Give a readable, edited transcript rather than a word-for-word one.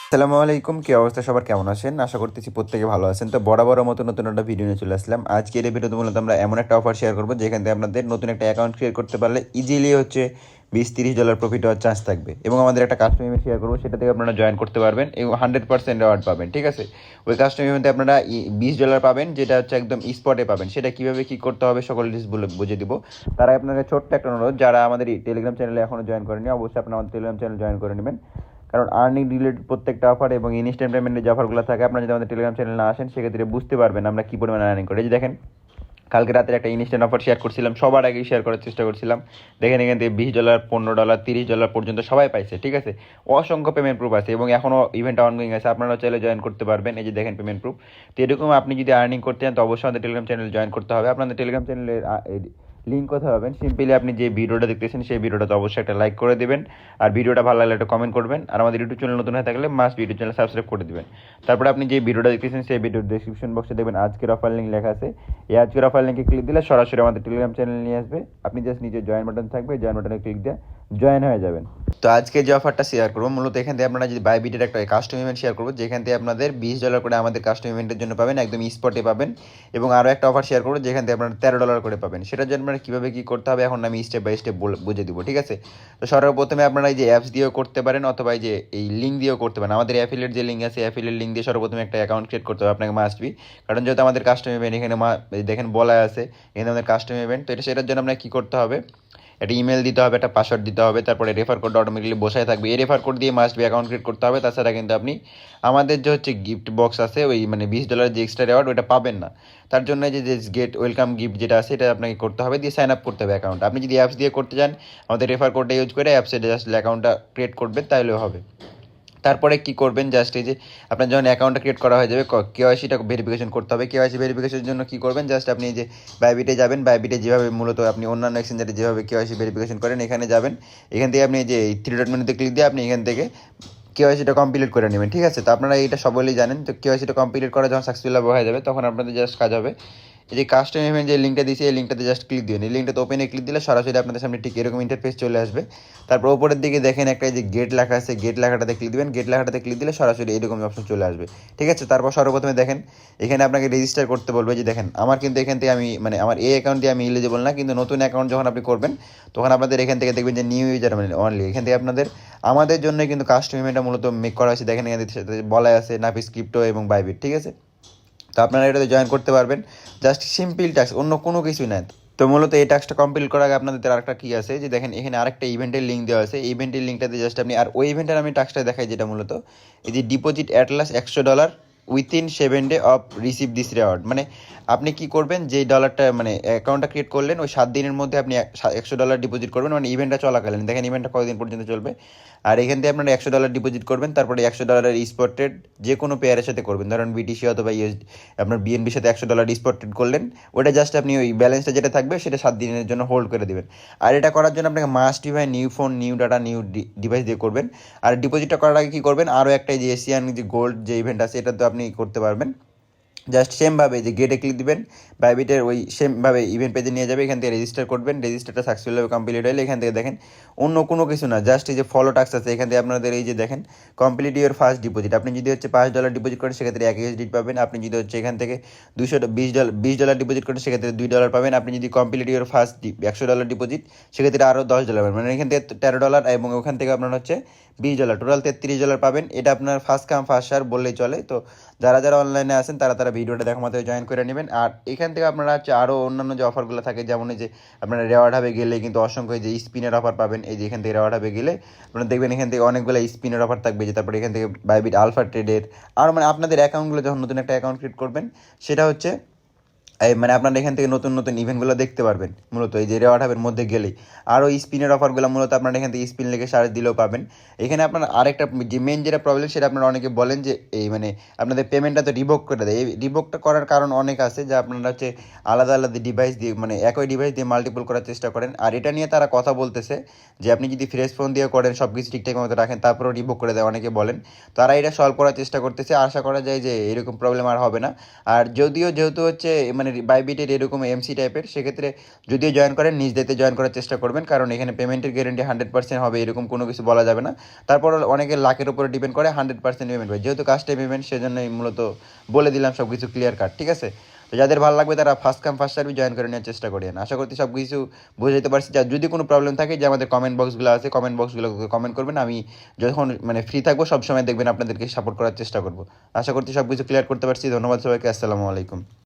আসসালামু আলাইকুম, কি অবস্থা সবার, কেমন আছেন? আশা করতেছি প্রত্যেকে ভালো আছেন। তো বরাবর মতো নতুন একটা ভিডিও নিয়ে চলে আসলাম। আজকের এই ভিডিওতে মূলত আমরা এমন একটা অফার শেয়ার করবো যেখান থেকে আপনাদের নতুন একটা অ্যাকাউন্ট ক্রিয়েট করতে পারলে ইজিলি হচ্ছে $20-30 প্রফিট হওয়ার চান্স থাকবে। এবং আমাদের একটা কাস্টম ইভেন্ট শেয়ার করবো, সেটা থেকে আপনারা জয়েন করতে পারবেন এবং 100% রেওয়ার্ড পাবেন। ঠিক আছে, ওই কাস্টম ইভেন্টে আপনারা $20 পাবেন, যেটা হচ্ছে একদম স্পটে পাবেন। সেটা কীভাবে কী করতে হবে সকল ডিটেলস বুঝে দিব। তারা আপনাদের ছোট্ট একটা অনুরোধ, যারা আমাদের টেলিগ্রাম চ্যানেলে এখনও জয়েন করেনি, অবশ্যই আপনারা আমাদের টেলিগ্রাম চ্যানেল জয়েন করে নেবেন। কারণ আর্নিং রিলেটেড প্রত্যেকটা অফার এবং ইনস্ট্যান্ট পেমেন্টের যে অফারগুলো থাকে, আপনারা যদি আমাদের টেলিগ্রাম চ্যানেল না আসেন সেক্ষেত্রে বুঝতে পারবেন আমরা কী পরিমাণে আর্নিং করি। এই যে দেখেন, কালকে রাতের একটা ইনস্ট্যান্ট অফার শেয়ার করছিলাম, সবার আগেই শেয়ার করার চেষ্টা করছিলাম। দেখেন এখান থেকে $20, $15, $30 পর্যন্ত সবাই পাইছে। ঠিক আছে, অসংখ্য পেমেন্ট প্রুফ আছে এবং এখনও ইভেন্ট অনগোয়িং আছে, আপনারা চাইলে জয়েন করতে পারবেন। এই যে দেখেন পেমেন্ট প্রুফ। তো এরকম আপনি যদি আর্নিং করতে চান তো অবশ্যই আমাদের টেলিগ্রাম চ্যানেল জয়েন করতে হবে। আপনাদের টেলিগ্রাম চ্যানেলের লিঙ্ক কোথায় পাবেন? সিম্পলি আপনি যে ভিডিওটা দেখতেছেন সেই ভিডিওটাতে অবশ্যই একটা লাইক করে দেবেন, আর ভিডিওটা ভালো লাগলে একটা কমেন্ট করবেন, আর আমাদের ইউটিউব চ্যানেল নতুন হয়ে থাকলে মাস্ট ইউটিউব চ্যানেল সাবস্ক্রাইব করে দেবেন। তারপরে আপনি যে ভিডিওটা দেখতেছেন সেই ভিডিওর ডেসক্রিপশন বক্সে দেখবেন আজকের অফার লিঙ্ক লেখা আছে। এই আজকের অফার লিঙ্কে ক্লিক দিলে সরাসরি আমাদের টেলিগ্রাম চ্যানেল নিয়ে আসবে। আপনি জাস্ট নিচে জয়েন বাটন থাকবে, জয়েন বাটনে ক্লিক দিয়ে জয়েন হয়ে যাবেন। তো আজকে যে অফারটা শেয়ার করবো, মূলত এখান থেকে আপনারা যদি বাইবিটের একটা কাস্টম ইভেন্ট শেয়ার করবো, যেখান থেকে আপনাদের $20 করে আমাদের কাস্টম ইভেন্টের জন্য পাবেন, একদম স্পটে পাবেন। এবং আরও একটা অফার শেয়ার করবো যেখান থেকে আপনারা $13 করে পাবেন। সেটার জন্য আপনারা কীভাবে কী করতে হবে এখন আমি স্টেপ বাই স্টেপ বুঝে দিব। ঠিক আছে, তো সর্বপ্রথমে আপনারা এই যে অ্যাপস দিয়েও করতে পারেন অথবা এই যে এই লিঙ্ক দিয়েও করতে পারেন। আমাদের অ্যাফিলিয়েট যে লিঙ্ক আছে, অ্যাফিলিয়েট লিঙ্ক দিয়ে সর্বপ্রথমে একটা অ্যাকাউন্ট ক্রিয়েট করতে হবে আপনাকে, মাস্ট বি। কারণ যেহেতু আমাদের কাস্টম ইভেন্ট এখানে দেখেন বলা আছে এখানে আমাদের কাস্টম ইভেন্ট, তো সেটার জন্য আপনাকে কী করতে হবে, একটা ইমেল দিতে হবে, একটা পাসওয়ার্ড দিতে হবে, তারপরে রেফার কোড অটোমেটিকলি বসায় থাকবে। এই রেফার কোড দিয়ে মাস্ট বি অ্যাকাউন্ট ক্রিয়েট করতে হবে। তাছাড়া কিন্তু আপনি আমাদের যে হচ্ছে গিফট বক্স আছে, ওই মানে $20 যে এক্সট্রা রেওয়ার্ড, ওটা পাবেন না। তার জন্য যে গেট ওয়েলকাম গিফট যেটা আছে, এটা আপনাকে করতে হবে, দিয়ে সাইন আপ করতে হবে অ্যাকাউন্ট। আপনি যদি অ্যাপস দিয়ে করতে চান, আমাদের রেফার কোডটা ইউজ করে অ্যাপসে জাস্ট অ্যাকাউন্টটা ক্রিয়েট করবেন, তাহলেও হবে। তারপরে কি করবেন, জাস্ট এই যে আপনার যখন অ্যাকাউন্টটা ক্রিয়েট করা হয়ে যাবে, কেওয়াইসিটা ভেরিফিকেশন করতে হবে। কেওয়াইসি ভেরিফিকেশনের জন্য কী করবেন, জাস্ট আপনি এই যে বাইবিটে যাবেন, বাইবিটে যেভাবে মূলত আপনি অন্যান্য এক্সচেঞ্জারে যেভাবে কেওয়াইসি ভেরিফিকেশন করেন, এখানে যাবেন। এখান থেকে আপনি এই যে 3 ডট মেনুতে ক্লিক দিয়ে আপনি এখান থেকে কেওয়াইসিটা কমপ্লিট করে নেবেন। ঠিক আছে, তো আপনারা এইটা সকলেই জানেন। তো কেওয়াইসিটা কমপ্লিট করা যখন সাকসেসফুল হয়ে যাবে, তখন আপনাদের জাস্ট কাজ হবে এই যে কাস্টম ইভেন্ট যে লিঙ্কটা দিয়েছি, এই লিঙ্কটাতে জাস্ট ক্লিক দিন। এই লিঙ্কটাতে ওপেনে ক্লিক দিলে সরাসরি আপনাদের সামনে ঠিক এরকম ইন্টারফেস চলে আসবে। তারপর ওপরের দিকে দেখেন একটা যে গেট লেখা আছে, গেট লেখাটাতে ক্লিক দিবেন। গেট লেখাটাতে ক্লিক দিলে সরাসরি এরকম অপশন চলে আসবে। ঠিক আছে, তারপর সর্বপ্রথমে দেখেন এখানে আপনাকে রেজিস্টার করতে বলবে। যে দেখেন আমার কিন্তু এখান থেকে আমি মানে আমার এই অ্যাকাউন্ট দিয়ে আমি এলিজিবল না, কিন্তু নতুন অ্যাকাউন্ট যখন আপনি করবেন তখন আপনাদের এখান থেকে দেখবেন যে নিউ ইউজার মানে অনলি, এখান থেকে আপনাদের আমাদের জন্য কিন্তু কাস্টম ইভেন্টটা মূলত মেক করা হয়েছে। দেখেন এখানে বলা আছে নাফিস ক্রিপ্টো এবং বাইবিট। ঠিক আছে, তো আপনারা এটাতে জয়েন করতে পারবেন। জাস্ট সিম্পল টাস্ক, অন্য কোনো কিছুই না। তো মূলত এই টাস্কটা কমপ্লিট করার আগে আপনাদের আরেকটা কী আছে, যে দেখেন এখানে আরেকটা ইভেন্টের লিঙ্ক দেওয়া আছে। এই ইভেন্টের লিঙ্কটাতে জাস্ট আপনি, আর ওই ইভেন্টের আমি টাস্কটা দেখাই যেটা মূলত এই যে deposit Atlas $100 within 7 day of receive this reward. মানে আপনি কি করবেন, যেই ডলারটা মানে অ্যাকাউন্টটা ক্রিয়েট করলেন ওই 7 দিনের মধ্যে আপনি $100 ডিপোজিট করবেন, মানে ইভেন্টটা চলাকালীন। দেখেন ইভেন্টটা কতদিন পর্যন্ত চলবে, আর এখান থেকে আপনারা $100 ডিপোজিট করবেন। তারপরে $100 স্পট ট্রেড যে কোনো পেয়ারের সাথে করবেন, ধরেন বিটিসি অথবা ইউএসডি, আপনার বিএনবির সাথে $100 স্পট ট্রেড করলেন। ওটা জাস্ট আপনি ওই ব্যালেন্সটা যেটা থাকবে সেটা 7 দিনের জন্য হোল্ড করে দেবেন। আর এটা করার জন্য আপনাকে মাস্ট বি ভাই new phone, new data, new device দিয়ে করবেন। আর ডিপোজিটটা করার আগে কী করবেন, আরও একটা যে এশিয়ান যে গোল্ড যে ইভেন্ট আছে এটা তো আপনি করতে পারবেন। জাস্ট সেমভাবে যে গেটে ক্লিক দিবেন, বাইবিটের ওই সেমভাবে ইভেন্ট পেজে নিয়ে যাবে। এখান থেকে রেজিস্টার করবেন, রেজিস্টারটা সাকসেসফুলভাবে কমপ্লিট হলে এখান থেকে দেখেন অন্য কোনো কিছু না, জাস্ট এই যে ফলো টাস্ক আছে এখান থেকে আপনাদের এই যে দেখেন কমপ্লিট ইউর ফার্স্ট ডিপোজিট। আপনি যদি হচ্ছে $5 ডিপোজিট করেন সেক্ষেত্রে 1 USD পাবেন। আপনি যদি হচ্ছে এখান থেকে $20 ডিপোজিট করেন সেক্ষেত্রে $2 পাবেন। আপনি যদি কমপ্লিট ইউর ফার্স্ট $100 ডিপোজিট সেক্ষেত্রে আরও $10 পাবেন, মানে এখান থেকে $13 এবং ওখান থেকে আপনার হচ্ছে $20, টোটাল $33 পাবেন। এটা আপনার ফার্স্ট কাম ফার্স্ট সার্ভ বললেই চলে। তো যারা যারা অনলাইনে আছেন তারা ভিডিওটা দেখা মতো জয়েন করে নেবেন। আর এখান থেকে আপনারা হচ্ছে আরও অন্যান্য যে অফারগুলো থাকে, যেমন এই যে আপনারা রেওয়ার্ড হাবে গেলে কিন্তু অসংখ্য যে স্পিনের অফার পাবেন। এই যে এখান থেকে রেওয়ার্ড হাবে গেলে আপনারা দেখবেন এখান থেকে অনেকগুলো স্পিনের অফার থাকবে। যে তারপরে এখান থেকে বাইবিট আলফা ট্রেডের আর মানে আপনাদের অ্যাকাউন্টগুলো যখন নতুন একটা অ্যাকাউন্ট ক্রিয়েট করবেন সেটা হচ্ছে এই মানে আপনারা এখান থেকে নতুন নতুন ইভেন্টগুলো দেখতে পারবেন। মূলত এই যে রেওয়ার্ড হাবের মধ্যে গেলেই আরও স্পিনের অফারগুলো মূলত আপনারা এখান থেকে স্পিন লেগে সার্চ দিলেও পাবেন। এখানে আপনার আরেকটা যে মেন যেটা প্রবলেম সেটা আপনারা অনেকে বলেন যে এই মানে আপনাদের পেমেন্টটা তো রিভোক করে দেয়। এই রিভোকটা করার কারণ অনেক আছে, যে আপনারা হচ্ছে আলাদা আলাদা ডিভাইস দিয়ে মানে একই ডিভাইস দিয়ে মাল্টিপল করার চেষ্টা করেন। আর এটা নিয়ে তারা কথা বলতেছে যে আপনি যদি ফ্রেশ ফোন দিয়ে করেন, সব কিছু ঠিকঠাক মতো রাখেন, তারপরেও রিভোক করে দেয় অনেকে বলেন। তারা এটা সলভ করার চেষ্টা করতেছে, আশা করা যায় যে এরকম প্রবলেম আর হবে না। আর যেহেতু হচ্ছে মানে মানে বাইবিটের এরকম এমসি টাইপের, সেক্ষেত্রে যদিও জয়েন করেন নিজ দায়িত্বে জয়েন করার চেষ্টা করবেন, কারণ এখানে পেমেন্টের গ্যারেন্টি 100% হবে এরকম কোনো কিছু বলা যাবে না। তারপর অনেকে লাখের উপরে ডিপেন্ড করে 100% পেমেন্ট হয়, যেহেতু কাস্টে পেমেন্ট সেজন্যই মূলত বলে দিলাম সব কিছু ক্লিয়ার কাট, ঠিক আছে। তো যাদের ভালো লাগবে তারা first come first service join করে নেওয়ার চেষ্টা করেন। আশা করছি সব কিছু বুঝাইতে পারছি। যা যদি কোনো প্রবলেম থাকে যে আমাদের কমেন্ট বক্সগুলো আছে, কমেন্ট বক্সগুলো কমেন্ট করবেন, আমি যখন মানে ফ্রি থাকবো সবসময় দেখবেন আপনাদেরকে সাপোর্ট করার চেষ্টা করবো। আশা করছি সব কিছু ক্লিয়ার করতে পারছি। ধন্যবাদ সবাইকে, আসসালামু আলাইকুম।